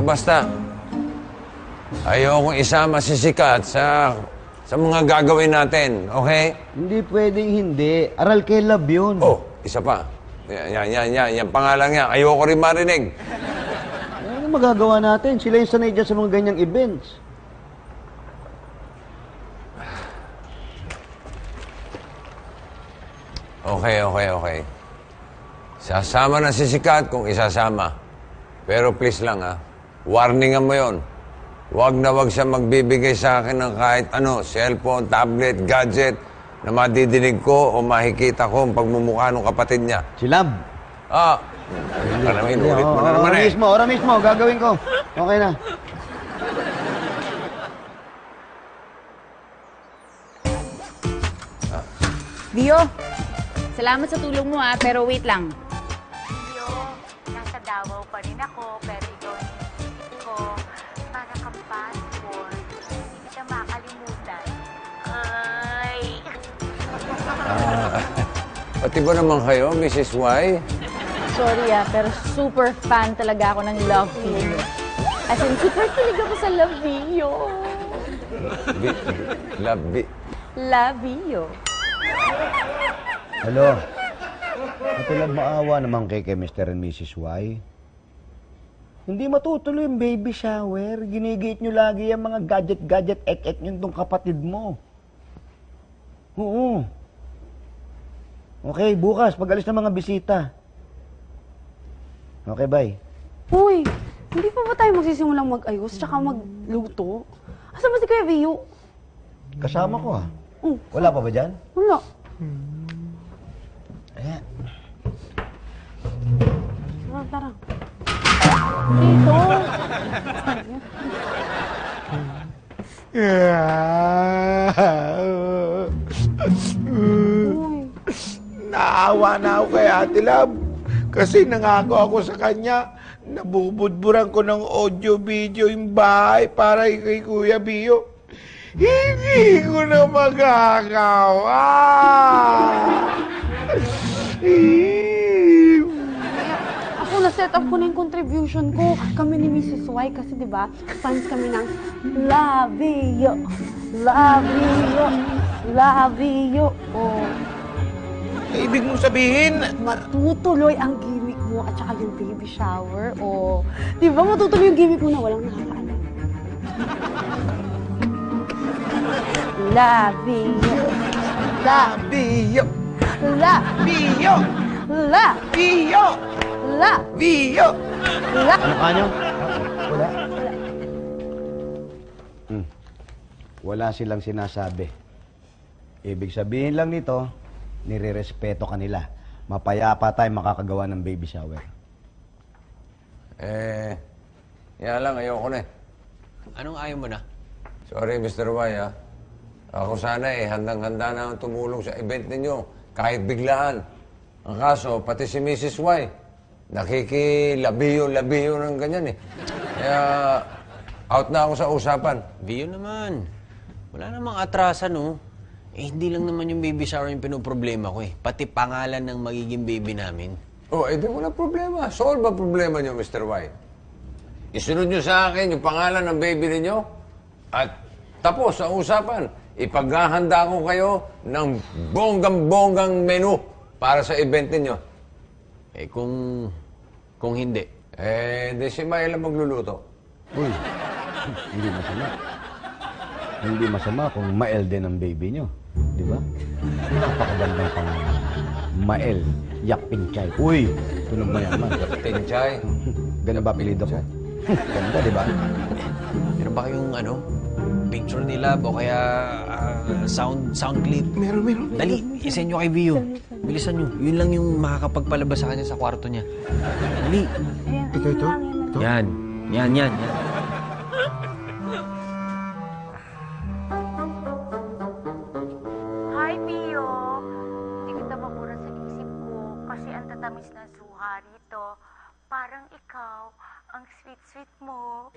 Basta, ayokong isama si Sikat sa mga gagawin natin, okay? Hindi pwedeng hindi. Aral kay Love yun. Oh, isa pa. Yan pangalan niya. Ayoko rin marinig. Ano magagawa natin? Sila yung sanay dyan sa mga ganyang events. Okay. Sasama na si Sikat kung isasama. Pero please lang, warningan mo yon. Wag na wag siya magbibigay sa akin ng kahit ano, cellphone, tablet, gadget, na madidinig ko o makikita ko ang pagmumukha ng kapatid niya. Si Love. Inulit mo na naman Ora mismo, gagawin ko. Okay na. Dio, salamat sa tulong mo pero wait lang. Dio, nasa Davao pa rin ako, pero ikaw ang inisip ko. Para kang passport, hindi kita makalimutan. Ay! Pati ba naman kayo, Mrs. Y? Sorry pero super fan talaga ako ng Love Dio. As in, super kilig ako sa Love Dio. Love Dio. Hello? Matulad maawa naman kay Mr. and Mrs. Y. Hindi matutuloy yung baby shower. Ginigit nyo lagi yung mga gadget, ek-ek nyo itong kapatid mo. Oo. Okay, bukas, pag-alis ng mga bisita. Okay, bye. Uy, hindi pa ba tayo magsisimulang mag-ayos tsaka magluto? Asa ba si Kuya Vio? Kasama ko Wala pa ba dyan? Wala. Ayan. Tara. Dito. Naawa na ako kay Ate Love. Kasi nangako ako sa kanya, nabubudburan ko ng audio-video yung bahay para kay Kuya Bio. Hindi ko na magagawa. Ako na-set up ko na yung contribution ko. Kami ni Mrs. Y kasi diba, fans kami ng Love You. Love You. Love You. Oh. Ibig mong sabihin, Matutuloy ang gimmick mo at saka yung baby shower. O, di ba matutuloy yung gimmick mo na walang nakakaalam? Love you. Love Bio! Love Bio! Love Bio! Love Bio! Love. Ano ka nyo? Wala? Wala silang sinasabi. Ibig sabihin lang nito, nire-respeto ka nila. Mapayapa tayo makakagawa ng baby shower. Yan lang, ayoko na Anong ayaw mo na? Sorry, Mr. Y, Ako sana handang-handa na ang tumulong sa event ninyo, kahit biglaan. Ang kaso, pati si Mrs. Y, nakikilabiyo ng ganyan Kaya, out na ako sa usapan. Vio naman. Wala namang atrasan, hindi lang naman yung baby shower yung pinoproblema ko Pati pangalan ng magiging baby namin. Di wala problema. Solve ang problema nyo, Mr. Y. Isunod nyo sa akin yung pangalan ng baby ninyo at tapos ang usapan. Ipaghahanda ko kayo ng bonggang-bonggang menu para sa event ninyo. Kung hindi? Di si Maela magluluto. Uy, hindi masama. Hindi masama kung Mael din ang baby nyo. Di ba? Napakagandang pangalan. Mael Yapinchay. Uy, tunog mayaman. Pinchay. Ganun ba apelido ko? Ganda, di ba? Meron ba kayong picture nila o kaya sound clip? Meron. Dali, isend nyo kay Vio. Bilisan nyo. Yun lang yung makakapagpalabas sa kanya sa kwarto niya. Dali. Ito? Yan. Hi, Pio! Hindi kita mabura sa isip ko kasi ang tatamis ng suha rito. Parang ikaw, ang sweet-sweet mo.